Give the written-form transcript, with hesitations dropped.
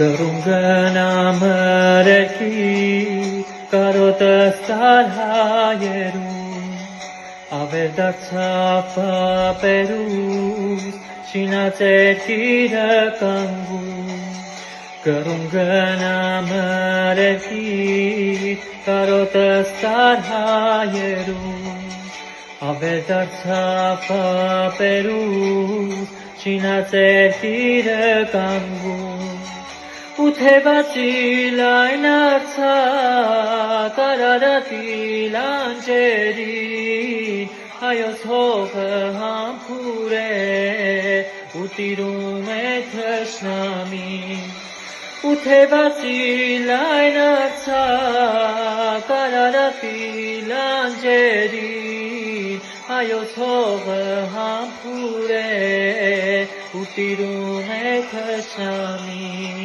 Կրունգնամրեքի կարոտս տարհայերում ավերդարձավ պապերուս շինացեր կիրը կանգում Կրունգնամրեքի կարոտս տարհայերում ավերդարձավ պապերուս շինացեր կիրը կանգում Ութևացիլ այն արցակ արարատիլ անջերին հայոց հողը համբուր է ու տիրում է թշնամին Ութևացիլ այն արցակ արարատիլ անջերին հայոց հողը համբուր է ու տիրում է թշնամին